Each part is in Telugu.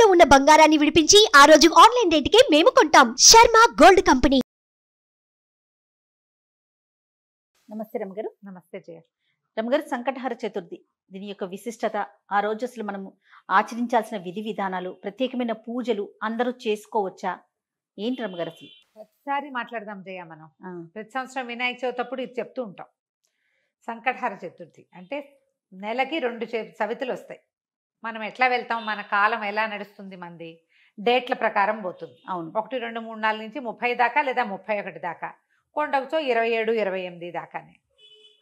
తాకట్టులో ఉన్న బంగారాన్ని విడిపించి ఆ రోజు ఆన్లైన్ రేటుకే మేము కొంటాం. Sharma gold company. నమస్తే రమగారు. నమస్తే జయ. రమగారు, సంకటహర చతుర్థి దీని యొక్క విశిష్టత, ఆ రోజు అసలు మనము ఆచరించాల్సిన విధి విధానాలు, ప్రత్యేకమైన పూజలు అందరూ చేసుకోవచ్చా, ఏంటి రమగారు అసలు? ప్రతిసారి మాట్లాడదాం జయ. మనం ప్రతి సంవత్సరం వినాయక చవితి అప్పుడు ఇది చెప్తూ ఉంటాం. సంకటహర చతుర్థి అంటే నెలకి 2 చవితులు వస్తాయి. మనం ఎట్లా వెళ్తాం, మన కాలం ఎలా నడుస్తుంది, మంది డేట్ల ప్రకారం పోతుంది. అవును, 1, 2, 3, 4 నుంచి 30 దాకా లేదా 31 దాకా, కొండకుతో 27, 28 దాకానే.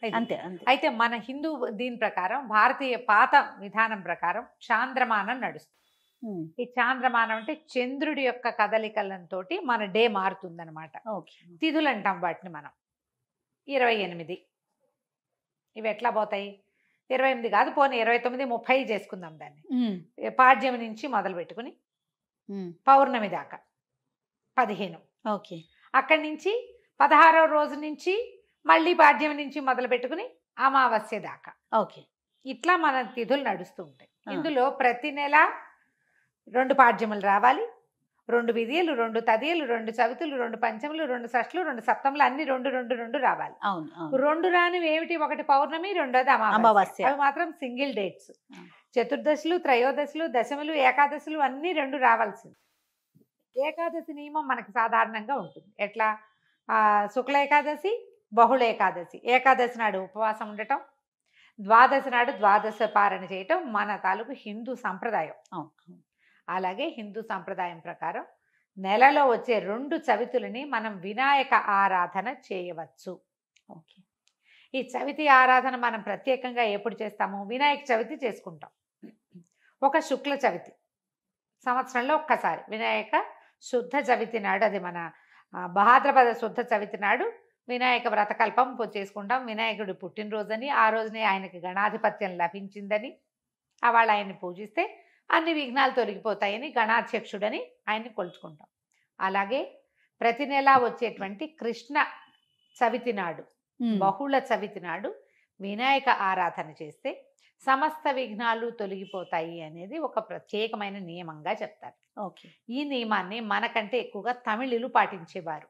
అంతే అంతే. అయితే మన హిందూ దీని ప్రకారం, భారతీయ పాత విధానం ప్రకారం చాంద్రమానం నడుస్తుంది. ఈ చాంద్రమానం అంటే చంద్రుడి యొక్క కదలికలతో మన డే మారుతుందన్నమాట. తిథులు అంటాం వాటిని మనం. 28 ఇవి ఎట్లా పోతాయి? 28 కాదు, పోనీ 29, 30 చేసుకుందాం దాన్ని. పాడ్యమి నుంచి మొదలు పెట్టుకుని పౌర్ణమి దాకా 15. ఓకే. అక్కడి నుంచి 16వ రోజు నుంచి మళ్ళీ పాడ్యమి నుంచి మొదలు పెట్టుకుని అమావాస్య దాకా. ఓకే. ఇట్లా మన తిథులు నడుస్తూ ఉంటాయి. ఇందులో ప్రతి నెల 2 పాడ్యములు రావాలి, 2 విధియలు, 2 తదియలు, 2 చవితులు, 2 పంచములు, 2 షష్ఠులు, 2 సప్తములు, అన్ని 2 రావాలి. అవును. 2 రానివి ఏమిటి? ఒకటి పౌర్ణమి, రెండోది అమావాస్య. అవి మాత్రం సింగిల్ డేట్స్. చతుర్దశులు, త్రయోదశులు, దశములు, ఏకాదశులు అన్ని 2 రావాల్సింది. ఏకాదశి నియమం మనకి సాధారణంగా ఉంటుంది. ఎట్లా? శుక్ల ఏకాదశి, బహుళ ఏకాదశి. ఏకాదశి నాడు ఉపవాసం ఉండటం, ద్వాదశి నాడు ద్వాదశ పారణ చేయటం మన తాలూకు హిందూ సంప్రదాయం. అలాగే హిందూ సంప్రదాయం ప్రకారం నెలలో వచ్చే 2 చవితులని మనం వినాయక ఆరాధన చేయవచ్చు. ఓకే. ఈ చవితి ఆరాధన మనం ప్రత్యేకంగా ఎప్పుడు చేస్తాము? వినాయక చవితి చేసుకుంటాం. ఒక శుక్ల చవితి సంవత్సరంలో ఒక్కసారి వినాయక శుద్ధ చవితి నాడు, అది మన భాద్రపద శుద్ధ చవితి నాడు వినాయక వ్రతకల్పం చేసుకుంటాం. వినాయకుడి పుట్టినరోజని, ఆ రోజునే ఆయనకి గణాధిపత్యం లభించిందని, వాళ్ళ ఆయన్ని పూజిస్తే అన్ని విఘ్నాలు తొలగిపోతాయని గణాధ్యక్షుడని ఆయన్ని కొలుచుకుంటాం. అలాగే ప్రతి నెల వచ్చేటువంటి కృష్ణ చవితి నాడు, బహుళ చవితి నాడు వినాయక ఆరాధన చేస్తే సమస్త విఘ్నాలు తొలగిపోతాయి అనేది ఒక ప్రత్యేకమైన నియమంగా చెప్తారు. ఓకే. ఈ నియమాన్ని మనకంటే ఎక్కువగా తమిళులు పాటించేవారు.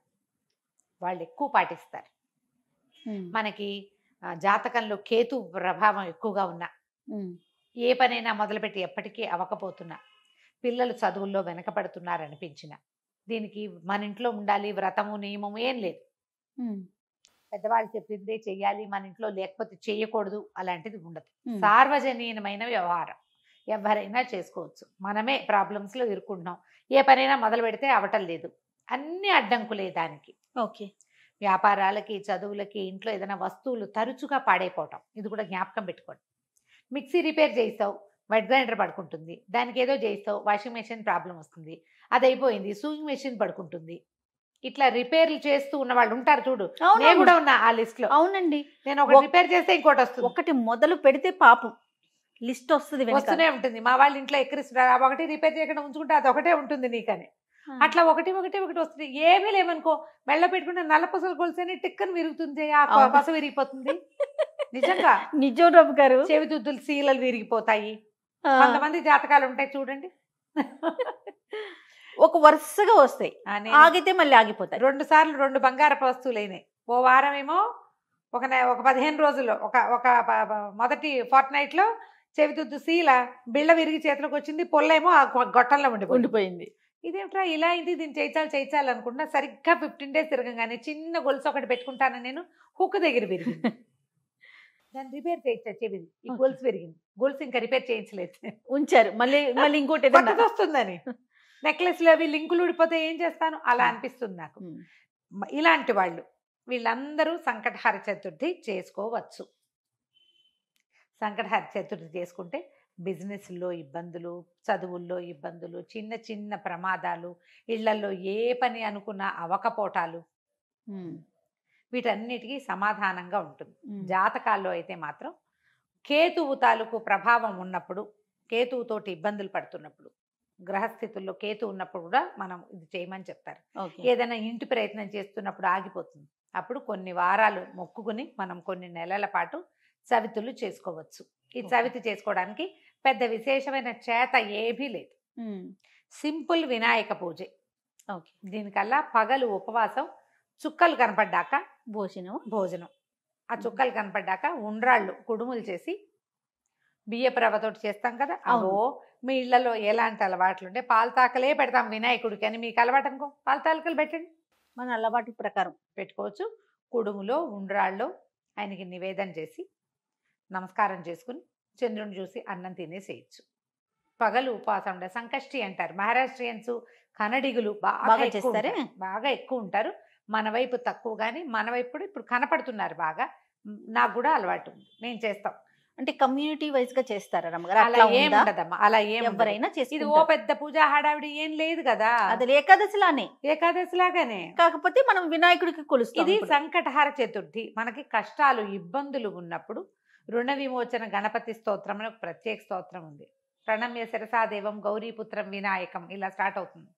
వాళ్ళు ఎక్కువ పాటిస్తారు. మనకి జాతకంలో కేతు ప్రభావం ఎక్కువగా ఉన్నా, ఏ పనైనా మొదలుపెట్టి ఎప్పటికీ అవ్వకపోతున్నా, పిల్లలు చదువుల్లో వెనకపడుతున్నారనిపించిన, దీనికి మన ఇంట్లో ఉండాలి వ్రతము నియమము ఏం లేదు. పెద్దవాళ్ళు చెప్పిందే చెయ్యాలి, మన ఇంట్లో లేకపోతే చెయ్యకూడదు అలాంటిది ఉండదు. సార్వజనీయమైన వ్యవహారం, ఎవరైనా చేసుకోవచ్చు. మనమే ప్రాబ్లమ్స్లో ఇరుక్కుంటున్నాం. ఏ పనైనా మొదలు పెడితే అవటం లేదు, అన్ని అడ్డంకులే దానికి. ఓకే. వ్యాపారాలకి, చదువులకి, ఇంట్లో ఏదైనా వస్తువులు తరచుగా పాడైపోవటం, ఇది కూడా జ్ఞాపకం పెట్టుకోండి. మిక్సీ రిపేర్ చేయిస్తావు, వెట్ గ్రైండర్ పడుకుంటుంది. దానికి ఏదో చేయిస్తావు, వాషింగ్ మెషిన్ ప్రాబ్లం వస్తుంది, అది అయిపోయింది, సూయింగ్ మెషిన్ పడుకుంటుంది. ఇట్లా రిపేర్లు చేస్తూ ఉన్న వాళ్ళు ఉంటారు చూడు. నేను కూడా ఉన్నా ఆ లిస్ట్ లో. అవునండి. నేను ఒకటి రిపేర్ చేస్తే ఇంకోటి వస్తుంది. ఒకటి మొదలు పెడితే పాపం లిస్ట్ వస్తుంది, వస్తూనే ఉంటుంది. మా వాళ్ళ ఇంట్లో ఎక్కిరిస్తున్నారు, ఒకటి రిపేర్ చేయకుండా ఉంచుకుంటే అది ఒకటే ఉంటుంది నీకని. అట్లా ఒకటి వస్తుంది. ఏమీ లేవనుకో, మెళ్ళ పెట్టుకుంటే నల్ల పసలు కొలిసేని టిక్కని విరుగుతుంది, ఆ పస విరిగిపోతుంది. నిజంగా నిజం రమ్మ గారు. చెవిదుద్దులు సీలలు విరిగిపోతాయి. కొంతమంది జాతకాలు ఉంటాయి చూడండి, ఒక వరుసగా వస్తాయి, ఆగితే మళ్ళీ ఆగిపోతాయి. 2 సార్లు 2 బంగారపు వస్తువులు అయినాయి. ఓ వారం ఏమో ఒక 15 రోజుల్లో ఒక మొదటి ఫోర్ట్నైట్ లో చెవిదుద్దు సీల బిళ్ళ విరిగి చేతిలోకి వచ్చింది, పొల్లేమో ఆ గొట్టంలో ఉండిపోయింది. ఇదేమిట్రా ఇలా అయింది, దీన్ని చేయించాలి అనుకుంటున్నా. సరిగ్గా 15 days తిరగంగానే చిన్న గొలుసు ఒకటి పెట్టుకుంటాను నేను, హుక్ దగ్గర విరిగింది. దాన్ని రిపేర్ చేయించా, చెవిది ఈ గొలుసు విరిగింది. గొలుసు ఇంకా రిపేర్ చేయించలేదు, ఉంచారు. మళ్ళీ ఇంకోటి వస్తుందని. నెక్లెస్లు అవి లింకులు ఊడిపోతే ఏం చేస్తాను, అలా అనిపిస్తుంది నాకు. ఇలాంటి వాళ్ళు వీళ్ళందరూ సంకటహర చతుర్థి చేసుకోవచ్చు. సంకటహర చతుర్థి చేసుకుంటే బిజినెస్లో ఇబ్బందులు, చదువుల్లో ఇబ్బందులు, చిన్న చిన్న ప్రమాదాలు, ఇళ్లలో ఏ పని అనుకున్నా అవకపోటాలు, వీటన్నిటికీ సమాధానంగా ఉంటుంది. జాతకాల్లో అయితే మాత్రం కేతువు తాలూకు ప్రభావం ఉన్నప్పుడు, కేతువుతోటి ఇబ్బందులు పడుతున్నప్పుడు, గ్రహస్థితుల్లో కేతు ఉన్నప్పుడు కూడా మనం ఇది చేయమని చెప్తారు. ఏదైనా ఇంటి ప్రయత్నం చేస్తున్నప్పుడు ఆగిపోతుంది, అప్పుడు కొన్ని వారాలు మొక్కుకుని మనం కొన్ని నెలల పాటు చవితులు చేసుకోవచ్చు. ఈ చవితి చేసుకోవడానికి పెద్ద విశేషమైన చేత ఏమీ లేదు. సింపుల్ వినాయక పూజ. ఓకే. దీనికల్లా పగలు ఉపవాసం, చుక్కలు కనపడ్డాక భోజనం. ఆ చుక్కలు కనపడ్డాక ఉండ్రాళ్ళు కుడుములు చేసి బియ్యపు రవ్వతోటి చేస్తాం కదా. అవో మీ ఇళ్లలో ఎలాంటి అలవాట్లు ఉంటే పాలతాకలే పెడతాం వినాయకుడికి అని మీకు అలవాటు అనుకో, పాలతాకలు పెట్టండి, మన అలవాటు ప్రకారం పెట్టుకోవచ్చు. కుడుములో ఉండ్రాళ్ళు ఆయనకి నివేదన చేసి నమస్కారం చేసుకుని చంద్రుని చూసి అన్నం తినేసేయచ్చు. పగలు ఉపవాసం ఉండే సంకష్టి అంటారు మహారాష్ట్రియన్స్, కన్నడిగులు బాగా చేస్తారే, బాగా ఎక్కువ ఉంటారు. మన వైపు తక్కువ, కానీ మన వైపు ఇప్పుడు కనపడుతున్నారు బాగా. నాకు కూడా అలవాటు ఉంది, మేము చేస్తాం. అంటే కమ్యూనిటీ వైజ్ గా చేస్తారా రమ్మగారు? అలా ఏం ఉండదమ్మా, అలా ఏం ఎవరైనా చేసి. ఇది ఓ పెద్ద పూజ హడావిడి ఏం లేదు కదా, అది ఏకాదశిలానే, ఏకాదశి లాగానే. కాకపోతే మనం వినాయకుడికి కొలుస్తాం. ఇది సంకటహార చతుర్థి. మనకి కష్టాలు ఇబ్బందులు ఉన్నప్పుడు రుణ విమోచన గణపతి స్తోత్రం అని ఒక ప్రత్యేక స్తోత్రం ఉంది. ప్రణమ్య శిరసాదేవం గౌరీపుత్రం వినాయకం ఇలా స్టార్ట్ అవుతుంది.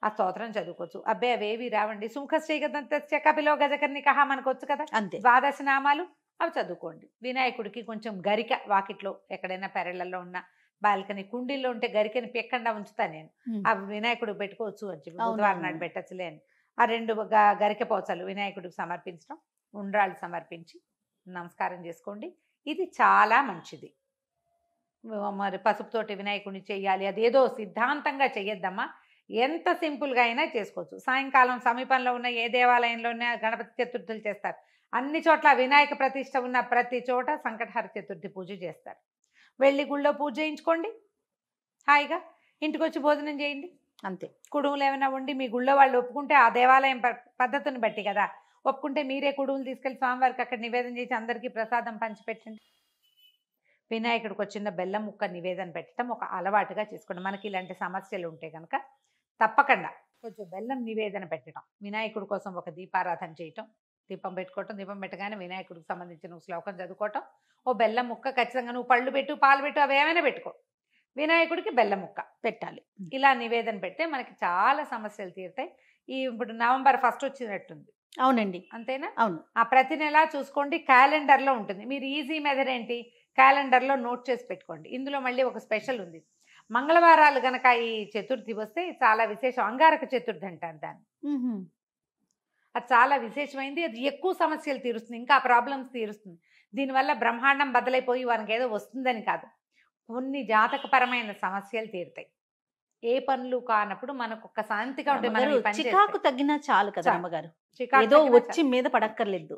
ఆ స్తోత్రం చదువుకోవచ్చు. అబ్బాయి అవేవి రావండి. సుముఖశ్రీగదంత్య కపిలో గజకర్ణికః మనకు వచ్చు కదా, అంతే. ద్వాదశ నామాలు అవి చదువుకోండి. వినాయకుడికి కొంచెం గరిక వాకిట్లో ఎక్కడైనా పెరళ్లలో ఉన్న బాల్కనీ కుండీల్లో ఉంటే గరికని పెక్కకుండా ఉంచుతా నేను. ఆ వినాయకుడు పెట్టుకోవచ్చు అని చెప్పి బుధవారం నాడు పెట్టచ్చులే అని ఆ 2 గరిక పోచలు వినాయకుడికి సమర్పించడం, ఉండ్రాళ్ళు సమర్పించి నమస్కారం చేసుకోండి. ఇది చాలా మంచిది. మరి పసుపుతోటి వినాయకుడిని చెయ్యాలి అదేదో సిద్ధాంతంగా చెయ్యొద్దమ్మా. ఎంత సింపుల్గా అయినా చేసుకోవచ్చు. సాయంకాలం సమీపంలో ఉన్న ఏ దేవాలయంలోనే గణపతి చతుర్థులు చేస్తారు. అన్ని చోట్ల వినాయక ప్రతిష్ట ఉన్న ప్రతి చోట సంకటహర చతుర్థి పూజ చేస్తారు. వెళ్ళి గుళ్ళో పూజ చేయించుకోండి, హాయిగా ఇంటికి వచ్చి భోజనం చేయండి, అంతే. కుడుములు ఏమైనా ఉండి మీ గుళ్ళో వాళ్ళు ఒప్పుకుంటే, ఆ దేవాలయం పద్ధతిని బట్టి కదా, ఒప్పుకుంటే మీరే కుడుములు తీసుకెళ్ళి స్వామివారికి అక్కడ నివేదన చేసి అందరికీ ప్రసాదం పంచిపెట్టండి. వినాయకుడికి వచ్చిన బెల్లం ముక్క నివేదన పెట్టడం ఒక అలవాటుగా చేసుకోండి. మనకి ఇలాంటి సమస్యలు ఉంటే కనుక తప్పకుండా కొంచెం బెల్లం నివేదన పెట్టడం, వినాయకుడి కోసం ఒక దీపారాధన చేయటం, దీపం పెట్టుకోవటం, దీపం పెట్టగానే వినాయకుడికి సంబంధించిన శ్లోకం చదువుకోవటం, ఓ బెల్లం ముక్క ఖచ్చితంగా నువ్వు పళ్ళు పెట్టు, పాలు పెట్టు, అవి ఏమైనా పెట్టుకో, వినాయకుడికి బెల్లం ముక్క పెట్టాలి. ఇలా నివేదన పెడితే మనకి చాలా సమస్యలు తీరుతాయి. ఇప్పుడు నవంబర్ 1 వచ్చినట్టుంది. అవునండి, అంతేనా? అవును. ఆ ప్రతి నెల చూసుకోండి, క్యాలెండర్లో ఉంటుంది. మీరు ఈజీ మెథడ్ ఏంటి, క్యాలెండర్లో నోట్ చేసి పెట్టుకోండి. ఇందులో మళ్ళీ ఒక స్పెషల్ ఉంది. మంగళవారాలు గనక ఈ చతుర్థి వస్తే చాలా విశేషం. అంగారక చతుర్థి అంటారు దాన్ని. అది చాలా విశేషమైంది. అది ఎక్కువ సమస్యలు తీరుస్తుంది, ఇంకా ప్రాబ్లమ్స్ తీరుస్తుంది. దీనివల్ల బ్రహ్మాండం బదలైపోయి వానికి ఏదో వస్తుందని కాదు, కొన్ని జాతకపరమైన సమస్యలు తీరుతాయి. ఏ పనులు కానప్పుడు మనకు ఒక శాంతిగా ఉంటే చికాకు తగ్గినా చాలు కదా అమ్మగారు. ఏదో వచ్చి మీద పడక్కర్లేదు.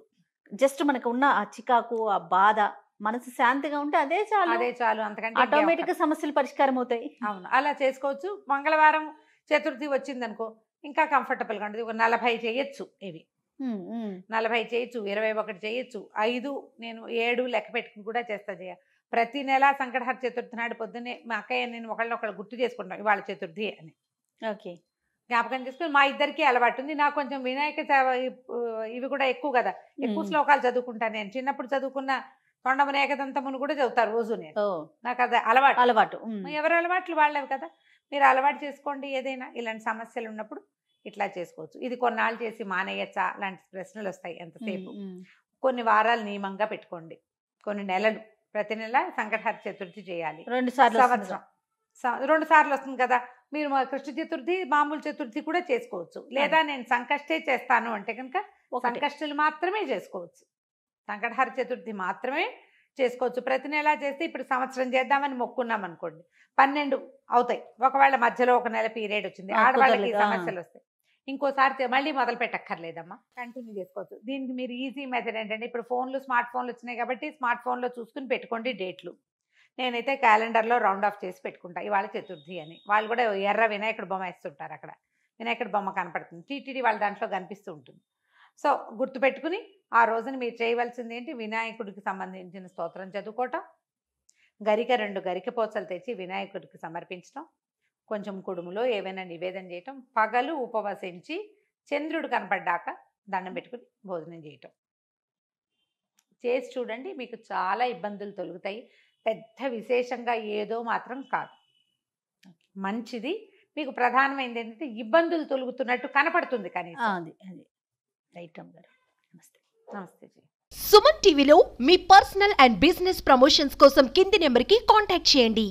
జస్ట్ మనకు ఉన్న ఆ చికాకు, ఆ బాధ, మనసు శాంతిగా ఉంటే అదే చాలు, అదే చాలు. అంతకంటే ఆటోమేటిక్ గా సమస్యలు పరిష్కారం అవుతాయి. అవును, అలా చేసుకోవచ్చు. మంగళవారం చతుర్థి వచ్చింది అనుకో, ఇంకా కంఫర్టబుల్ గా ఉంటుంది. ఒక 40 చేయొచ్చు, ఇవి 40 చేయొచ్చు, 21 చేయొచ్చు, 5 నేను 7 లెక్క పెట్టుకుని కూడా చేస్తా. ప్రతి నెల సంకటహర చతుర్థి నాడు పొద్దున్నే మా అక్కయ్య నేను ఒకళ్ళు గుర్తు చేసుకుంటాం ఇవాళ చతుర్థి అని. ఓకే, జ్ఞాపకం చేసుకుని మా ఇద్దరికి అలవాటు ఉంది. నాకు కొంచెం వినాయక ఇవి కూడా ఎక్కువ కదా, ఎక్కువ శ్లోకాలు చదువుకుంటాను నేను. చిన్నప్పుడు చదువుకున్న తొండమున ఏకదంతమును కూడా చదువుతారు రోజు నేను. నాకు అది అలవాటు. ఎవరి అలవాట్లు వాళ్ళవి కదా, మీరు అలవాటు చేసుకోండి. ఏదైనా ఇలాంటి సమస్యలు ఉన్నప్పుడు ఇట్లా చేసుకోవచ్చు. ఇది కొన్నాళ్ళు చేసి మానేయచ్చా లాంటి ప్రశ్నలు వస్తాయి. ఎంతసేపు, కొన్ని వారాలు నియమంగా పెట్టుకోండి, కొన్ని నెలలు, ప్రతి నెల సంకటహర చతుర్థి చేయాలి. 2 సార్లు సంవత్సరం 2 సార్లు వస్తుంది కదా. మీరు కృష్ణ చతుర్థి మామూలు చతుర్థి కూడా చేసుకోవచ్చు. లేదా నేను సంకష్టే చేస్తాను అంటే కనుక సంకష్టులు మాత్రమే చేసుకోవచ్చు, సంకటహర చతుర్థి మాత్రమే చేసుకోవచ్చు. ప్రతి నెల చేస్తే ఇప్పుడు సంవత్సరం చేద్దామని మొక్కున్నాం అనుకోండి, 12 అవుతాయి. ఒకవేళ మధ్యలో ఒక నెల పీరియడ్ వచ్చింది, ఆడవాళ్ళకి సమస్యలు వస్తాయి, ఇంకోసారి మళ్ళీ మొదలు పెట్టక్కర్లేదమ్మా, కంటిన్యూ చేసుకోవచ్చు. దీనికి మీరు ఈజీ మెథడ్ ఏంటంటే, ఇప్పుడు స్మార్ట్ ఫోన్లు వచ్చినాయి కాబట్టి స్మార్ట్ ఫోన్లో చూసుకుని పెట్టుకోండి డేట్లు. నేనైతే క్యాలెండర్లో రౌండ్ ఆఫ్ చేసి పెట్టుకుంటా ఇవాళ చతుర్థి అని. వాళ్ళు కూడా ఎర్ర వినాయకుడు బొమ్మ వేస్తుంటారు, అక్కడ వినాయకుడు బొమ్మ కనపడుతుంది, టీటీడీ వాళ్ళ దాంట్లో కనిపిస్తూ ఉంటుంది. సో గుర్తుపెట్టుకుని ఆ రోజున మీరు చేయవలసింది ఏంటి, వినాయకుడికి సంబంధించిన స్తోత్రం చదువుకోవటం, 2 గరిక పోచలు తెచ్చి వినాయకుడికి సమర్పించడం, కొంచెం కుడుములో ఏవైనా నివేదన చేయటం, పగలు ఉపవసించి చంద్రుడు కనపడ్డాక దండం పెట్టుకుని భోజనం చేయటం చేసి చూడండి. మీకు చాలా ఇబ్బందులు తొలుగుతాయి. పెద్ద విశేషంగా ఏదో మాత్రం కాదు, మంచిది. మీకు ప్రధానమైనది ఏంటంటే ఇబ్బందులు తొలుగుతున్నట్టు కనపడుతుంది కానీ. అది రైట్ అమ్మగారు. నమస్తే. నమస్తే జీ. సుమన్ టీవీలో మీ పర్సనల్ అండ్ బిజినెస్ ప్రమోషన్స్ కోసం కింది నెంబర్కి కాంటాక్ట్ చేయండి.